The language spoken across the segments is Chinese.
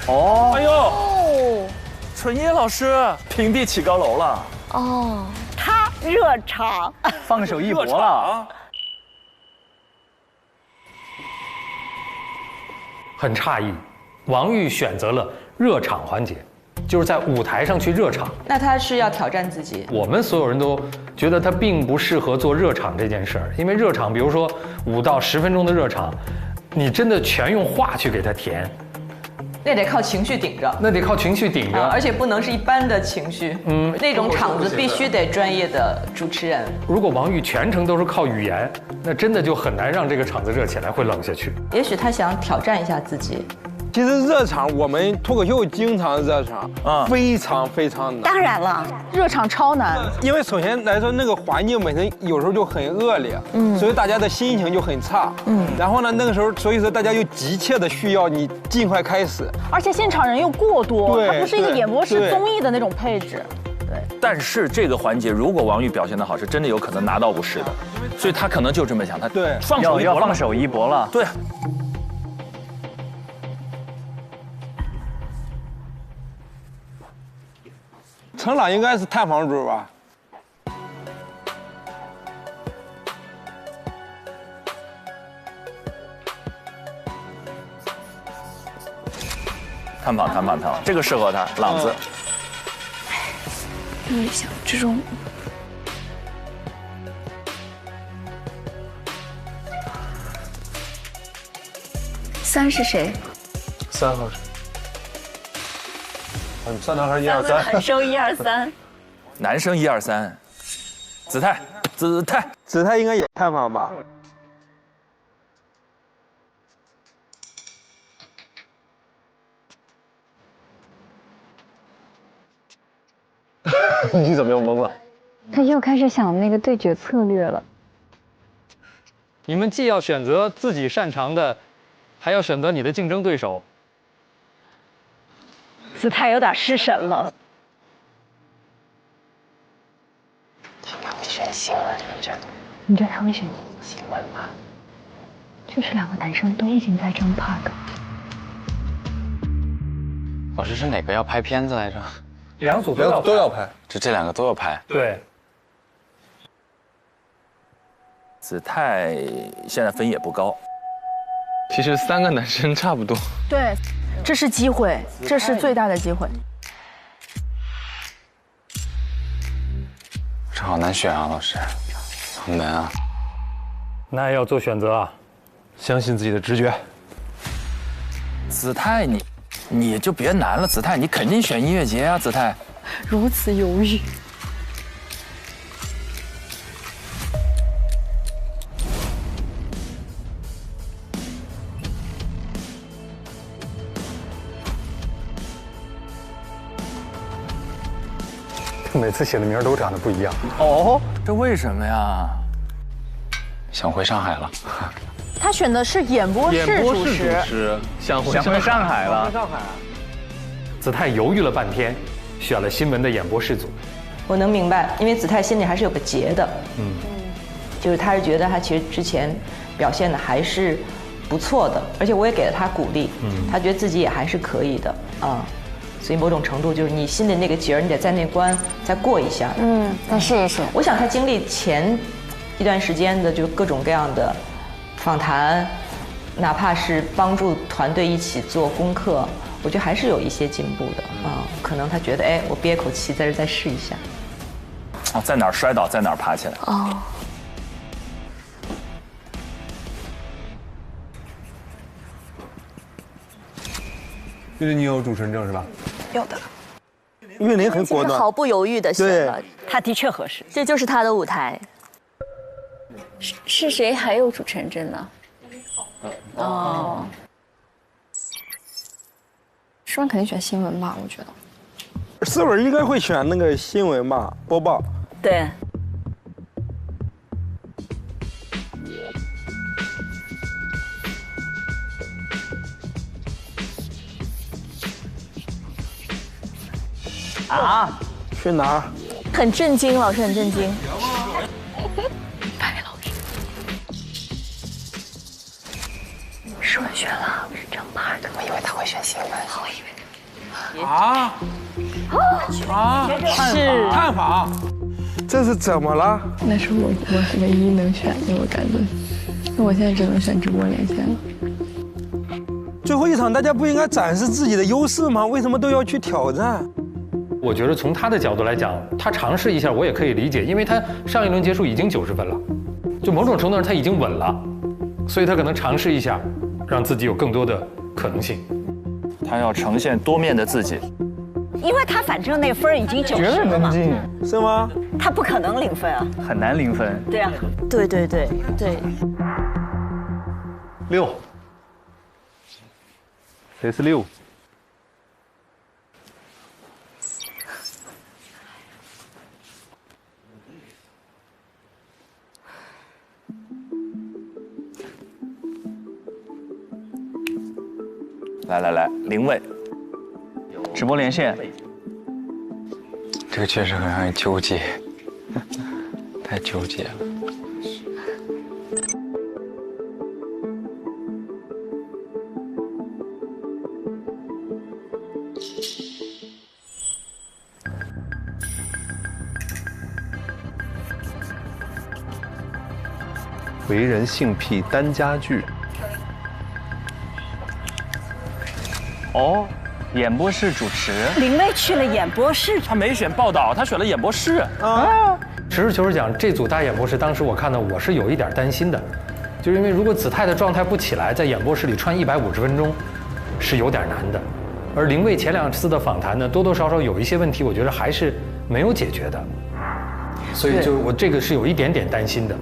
哦，哎呦，哦纯叶老师平地起高楼了，哦，他热场，放手一搏了。了。很诧异，王玉选择了热场环节，就是在舞台上去热场。那他是要挑战自己。我们所有人都觉得他并不适合做热场这件事儿，因为热场，比如说5到10分钟的热场，你真的全用话去给他填，那得靠情绪顶着。那得靠情绪顶着。而且不能是一般的情绪，那种场子必须得专业的主持人。如果王玉全程都是靠语言，那真的就很难让这个场子热起来，会冷下去。也许他想挑战一下自己。其实热场我们脱口秀经常热场，非常非常难。当然了，热场超难。因为首先来说，那个环境本身有时候就很恶劣，所以大家的心情就很差，然后呢，那个时候，所以说大家又急切的需要你尽快开始，而且现场人又过多，对它不是一个对演播室对综艺的那种配置。但是这个环节，如果王玉表现得好，是真的有可能拿到50的，所以他可能就这么想，他对放手一搏了，要放手一搏了。对。成长应该是探房主吧？探访，这个适合他，朗子。你想这种3是谁3号是。3男孩1、2、3。男生1、2、3，男生1、2、3，子泰应该也探访吧？你怎么又懵了？他又开始想那个对决策略了。你们既要选择自己擅长的，还要选择你的竞争对手。姿态有点失神了。他会选新闻，你觉得他会选新闻吗？就是2个男生都已经在争 park。老师是哪个要拍片子来着？ 2组都要拍，这2个都要拍。对。子泰现在分也不高，其实3个男生差不多。对，这是机会，这是最大的机会。这好难选啊，老师，好难啊。那要做选择啊，相信自己的直觉。子泰你就别难了，子泰你肯定选音乐节啊，子泰。如此犹豫。他每次写的名儿都长得不一样。哦，这为什么呀？想回上海了。他选的是演播室主持，想回上海了。子泰犹豫了半天，选了新闻的演播室组。我能明白，因为子泰心里还是有个结的，就是他是觉得他其实之前表现的还是不错的，而且我也给了他鼓励，他觉得自己也还是可以的啊，所以某种程度就是你心里那个结儿，你得在那关再过一下。再试一试。我想他经历前一段时间的就各种各样的访谈，哪怕是帮助团队一起做功课，我觉得还是有一些进步的啊。可能他觉得，哎，我憋口气，在这再试一下。哦，在哪儿摔倒，在哪儿爬起来。哦。玉林，你有主持人证是吧？有的。玉林很果断，毫不犹豫的选了，他的确合适，这就是他的舞台。是谁还有主持人证呢？哦。诗文肯定选新闻吧，我觉得。思文应该会选那个新闻吧，播报。对。啊？去哪儿？很震惊，老师很震惊。白老师。是文选了，是正牌的。我以为他会选新闻，我以为。是探访，这是怎么了？那是我唯一能选的，我感觉。那我现在只能选直播连线了。最后一场大家不应该展示自己的优势吗？为什么都要去挑战？我觉得从他的角度来讲，他尝试一下我也可以理解，因为他上一轮结束已经90分了，就某种程度上他已经稳了，所以他可能尝试一下，让自己有更多的可能性。他要呈现多面的自己，因为他反正那分已经90了嘛，是吗？他不可能0分啊，很难0分。对啊，对。6，谁是6？来，0位，直播连线，这个确实很让人纠结，太纠结了。为人性癖单家具。哦，演播室主持。林薇去了演播室，他没选报道，他选了演播室啊。实事求是讲，这组搭演播室，当时我看到我是有一点担心的，就是因为如果子泰的状态不起来，在演播室里穿150分钟，是有点难的。而林薇前2次的访谈呢，多多少少有一些问题，我觉得还是没有解决的，所以就我这个是有一点点担心的。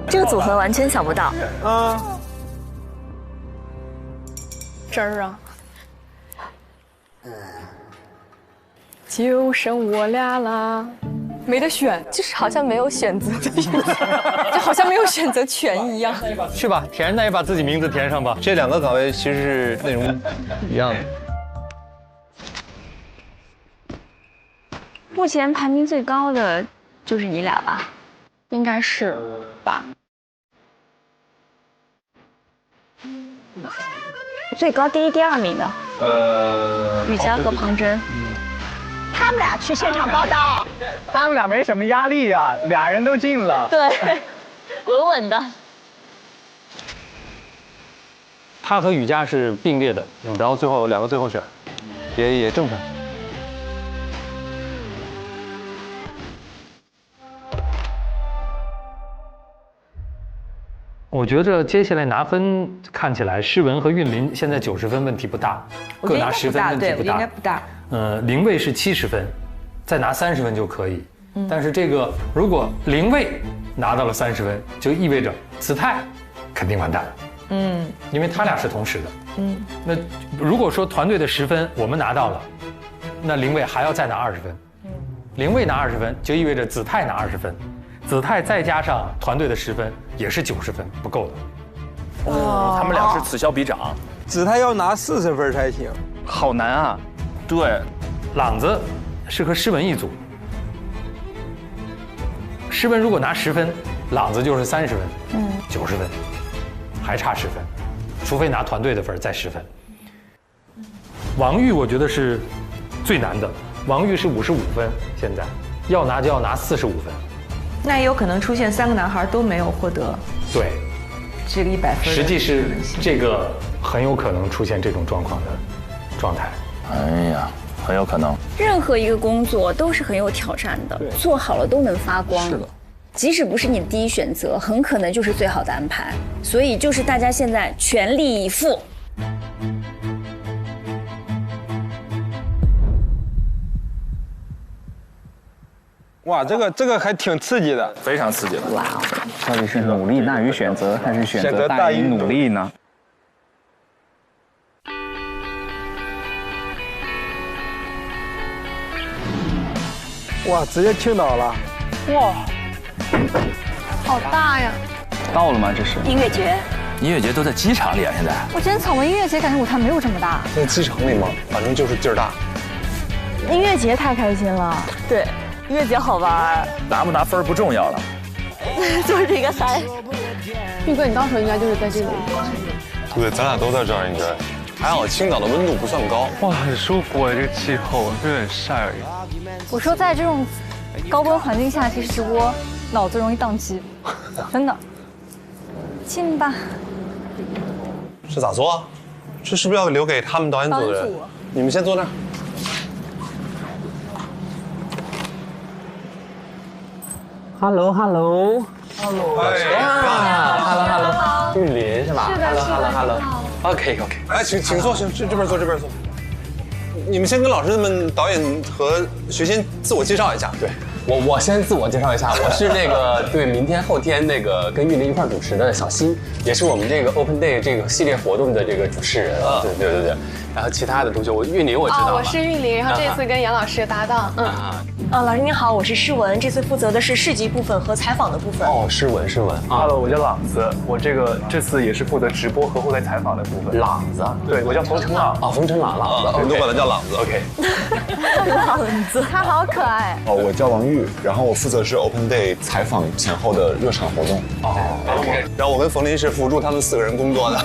这个组合完全想不到啊！真儿啊！就剩我俩啦，没得选，就是好像没有选择的意思，就好像没有选择权一样。去吧，填那也把自己名字填上吧。这2个岗位其实是内容一样的。目前排名最高的就是你俩吧？应该是吧？最高第1、第2名的，雨佳和庞真。他们俩去现场报道，他们俩没什么压力呀，2人都进了。对，稳稳的。他和雨佳是并列的，然后最后2个最后选，也正常。我觉着接下来拿分看起来，诗文和韵林现在90分问题不大，各拿10分问题不大。应该不大。林蔚是70分，再拿30分就可以。但是这个如果林蔚拿到了30分，就意味着子泰肯定完蛋。因为他俩是同时的。那如果说团队的10分我们拿到了，那林蔚还要再拿20分。林蔚拿20分，就意味着子泰拿20分。子泰再加上团队的10分，也是90分，不够的。他们俩是此消彼长。子泰要拿40分才行，好难啊！对，朗子是和诗文一组，诗文如果拿10分，朗子就是30分，90分，还差10分，除非拿团队的分再10分。王玉我觉得是最难的，王玉是55分，现在要拿就要拿45分。那也有可能出现3个男孩都没有获得对这个100分。实际是这个很有可能出现这种状况的状态。哎呀，很有可能。任何一个工作都是很有挑战的，做好了都能发光。是的，即使不是你的第一选择，很可能就是最好的安排。所以就是大家现在全力以赴。哇，这个还挺刺激的，非常刺激的。哇，到底是努力大于选择，还是选择大于努力呢？哇，直接倾倒了，哇，好大呀！到了吗？这是音乐节，音乐节都在机场里啊，现在。我之前草莓音乐节感觉舞台没有这么大。在机场里吗？反正就是劲儿大。音乐节太开心了，对，音乐节好玩，拿不拿分不重要了，就是这个嗨。玉哥，你到时候应该就是在这个舞台。对，咱俩都在这儿，应该。还好青岛的温度不算高。哇，很舒服啊，这个气候，就有点晒而已。我说在这种高温环境下，其实直播脑子容易宕机，真的。进吧。这咋做啊？这是不是要留给他们导演组的人？你们先坐那儿。Hello， 玉林是吧？是的，是的。 OK。哎，请坐，这边坐。你们先跟老师们、导演和学先自我介绍一下。对，我先自我介绍一下，我是那个对明天后天那个跟玉林一块主持的小新，也是我们这个 Open Day 这个系列活动的这个主持人。对。然后其他的同学，玉林我知道。我是玉林，然后这次跟杨老师搭档。老师您好，我是诗文，这次负责的是市集部分和采访的部分。哦，诗文。Hello， 我叫朗子，我这次也是负责直播和后台采访的部分。朗子，对，我叫冯成朗。哦，冯成朗，我们都管他叫朗子。OK。朗子，他好可爱。我叫王玉，然后我负责是 Open Day 采访前后的热场活动。OK。然后我跟冯林是辅助他们4个人工作的。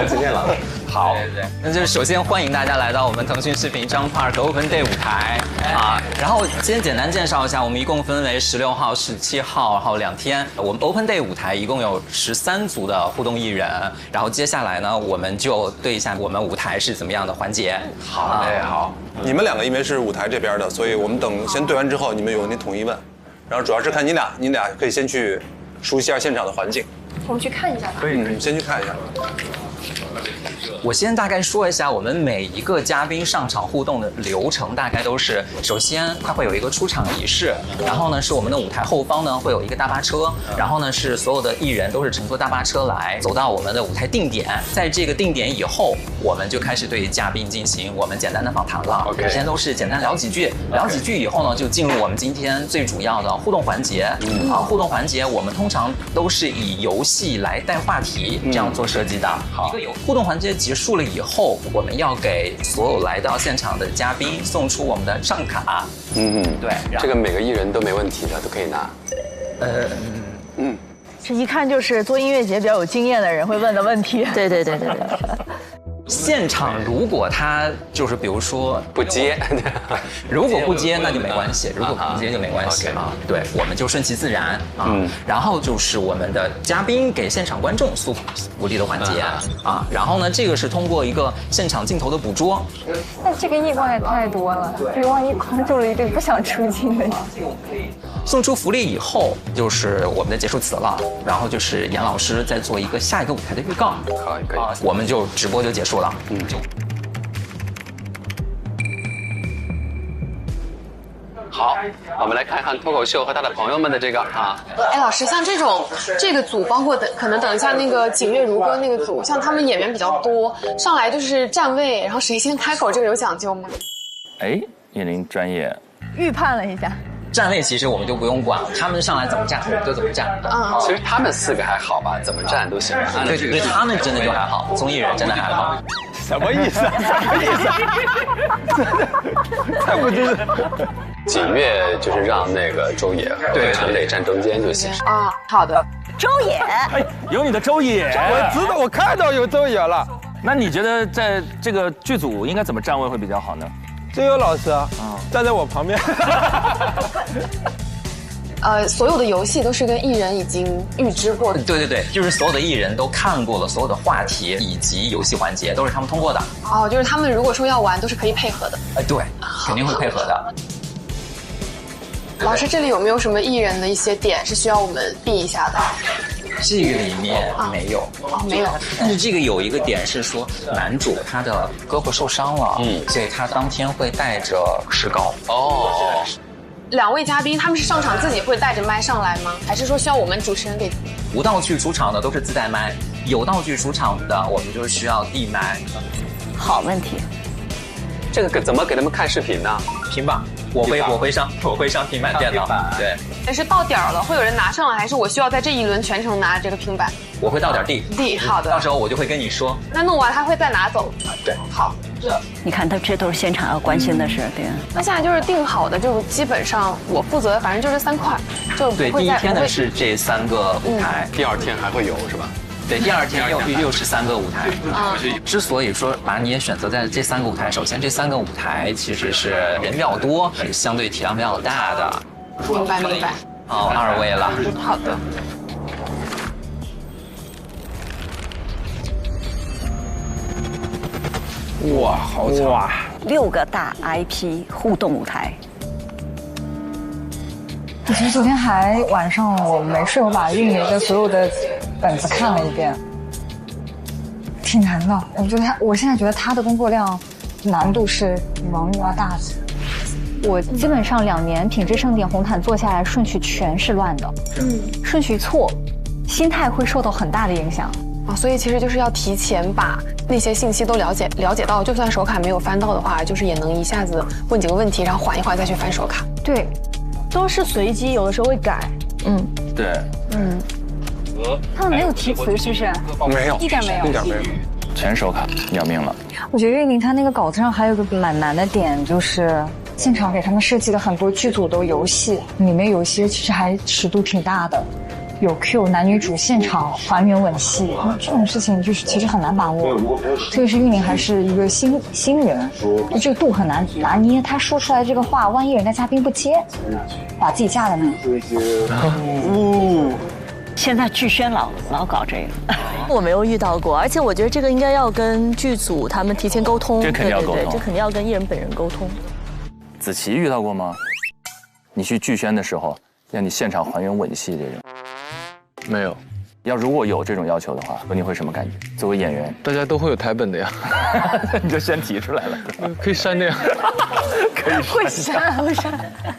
再见了。好，那就是首先欢迎大家来到我们腾讯视频张 Park Open Day 舞台啊。然后先简单介绍一下，我们一共分为16号、17号，然后2天。我们 Open Day 舞台一共有13组的互动艺人。然后接下来呢，我们就对一下我们舞台是怎么样的环节。好，好。你们2个因为是舞台这边的，所以我们等先对完之后，你们有问题统一问。然后主要是看你俩可以先去熟悉一下现场的环境。我们去看一下吧。可以，先去看一下。我先大概说一下我们每一个嘉宾上场互动的流程，大概都是：首先他会有一个出场仪式，然后呢是我们的舞台后方呢会有一个大巴车，然后呢是所有的艺人都是乘坐大巴车来走到我们的舞台定点，在这个定点以后，我们就开始对嘉宾进行我们简单的访谈了。首先都是简单聊几句，聊几句以后呢，就进入我们今天最主要的互动环节。互动环节我们通常都是以游戏来带话题，这样做设计的。一个互动环节结束了以后，我们要给所有来到现场的嘉宾送出我们的账卡。对，这个每个艺人都没问题的，都可以拿。这一看就是做音乐节比较有经验的人会问的问题。对。现场如果他就是比如说不接，如果不接那就没关系，如果不接就没关系啊。对，我们就顺其自然啊。然后就是我们的嘉宾给现场观众送福利的环节啊。然后呢，这个是通过一个现场镜头的捕捉。但这个夜光也太多了，比如万一框住了一对不想出镜的。送出福利以后，就是我们的结束词了，然后就是严老师在做一个下一个舞台的预告。可以啊，我们就直播就结束了。好，我们来看看脱口秀和他的朋友们的这个啊。老师，像这个组，包括可能等一下那个景月如歌那个组，像他们演员比较多，上来就是站位，然后谁先开口，这个有讲究吗？叶琳专业。预判了一下。站位其实我们就不用管，他们上来怎么站我们就怎么站。其实他们4个还好吧，怎么站都行。对，他们真的就还好，综艺人真的还好。什么意思？太不真实。景月就是让那个周野和陈磊站中间就行。好的。周野，有你的周野，我知道，我看到有周野了。那你觉得在这个剧组应该怎么站位会比较好呢？周野老师站在我旁边。所有的游戏都是跟艺人已经预知过的。对，就是所有的艺人都看过了所有的话题以及游戏环节，都是他们通过的。就是他们如果说要玩，都是可以配合的。对，肯定会配合的。老师，这里有没有什么艺人的一些点是需要我们避一下的？这个里面没有，没有。但是这个有一个点是说，男主他的胳膊受伤了，所以他当天会带着石膏。2位嘉宾他们是上场自己会带着麦上来吗？还是说需要我们主持人给？无道具出场的都是自带麦，有道具出场的我们就需要递麦。好问题。这个怎么给他们看视频呢？平板，我会上平板电脑。对。但是到点了，会有人拿上来，还是我需要在这一轮全程拿着这个平板？我会到点递。好的。到时候我就会跟你说。那弄完他会再拿走。对。好。你看，这都是现场要关心的事，对。那现在就是定好的，就基本上我负责，反正就这3块，就对。第一天的是这3个舞台，第2天还会有是吧？对，第2天又是3个舞台。之所以说把你也选择在这3个舞台，首先这3个舞台其实是人比较多，相对体量比较大的。明白。好，2位了。好的。哇，好强！哇，6个大 IP 互动舞台。其实昨天晚上我没睡，我把运营的所有的本子看了一遍，挺难的。我现在觉得他的工作量难度是比王玉要大的。我基本上2年品质盛典红毯做下来，顺序全是乱的，顺序错，心态会受到很大的影响。所以其实就是要提前把那些信息都了解到，就算手卡没有翻到的话，就是也能一下子问几个问题，然后缓一缓再去翻手卡。对，都是随机，有的时候会改。对，他们没有提词是不是？没有，一点没有，全手卡，要命了。我觉得运营他那个稿子上还有个蛮难的点，就是现场给他们设计的很多剧组的游戏，里面有些其实还尺度挺大的。有 Q 男女主现场还原吻戏，这种事情就是其实很难把握，特别是玉宁还是一个新人，就这个度很难拿捏。他说出来这个话，万一人家嘉宾不接，把自己架在那。现在剧宣老搞这个，我没有遇到过，而且我觉得这个应该要跟剧组他们提前沟通，这肯定要沟通，对，这肯定要跟艺人本人沟通。子琪遇到过吗？你去剧宣的时候，让你现场还原吻戏这种。没有，如果有这种要求的话，你会什么感觉？作为演员，大家都会有台本的呀，你就先提出来了，可以删的呀，可以会删，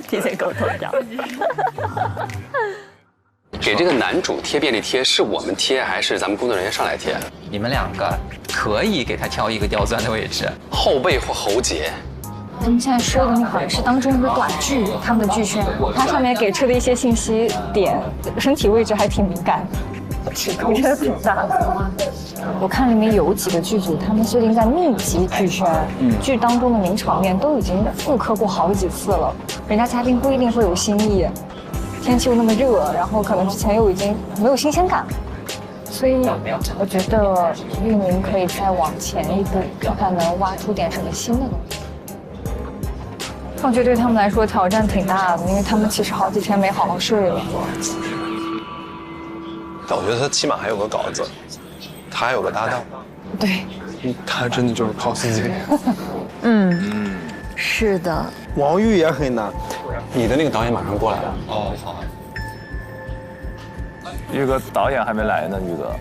提前沟通掉。给这个男主贴便利贴是我们贴还是咱们工作人员上来贴？你们2个可以给他挑一个刁钻的位置，后背或喉结。他们现在说的那好像是当中一个短剧，他们的剧宣，它上面给出的一些信息点，身体位置还挺敏感，尺度真的挺大。我看里面有几个剧组，他们最近在密集剧宣，剧当中的名场面都已经复刻过好几次了，人家嘉宾不一定会有新意，天气又那么热，然后可能之前又已经没有新鲜感，所以我觉得运营可以再往前一步，看看能挖出点什么新的东西。我觉得对他们来说挑战挺大的，因为他们其实好几天没好好睡了。但我觉得他起码还有个稿子，他还有个搭档。对，他真的就是靠自己。是的。王玉也很难。你的那个导演马上过来了。玉哥导演还没来呢，玉哥。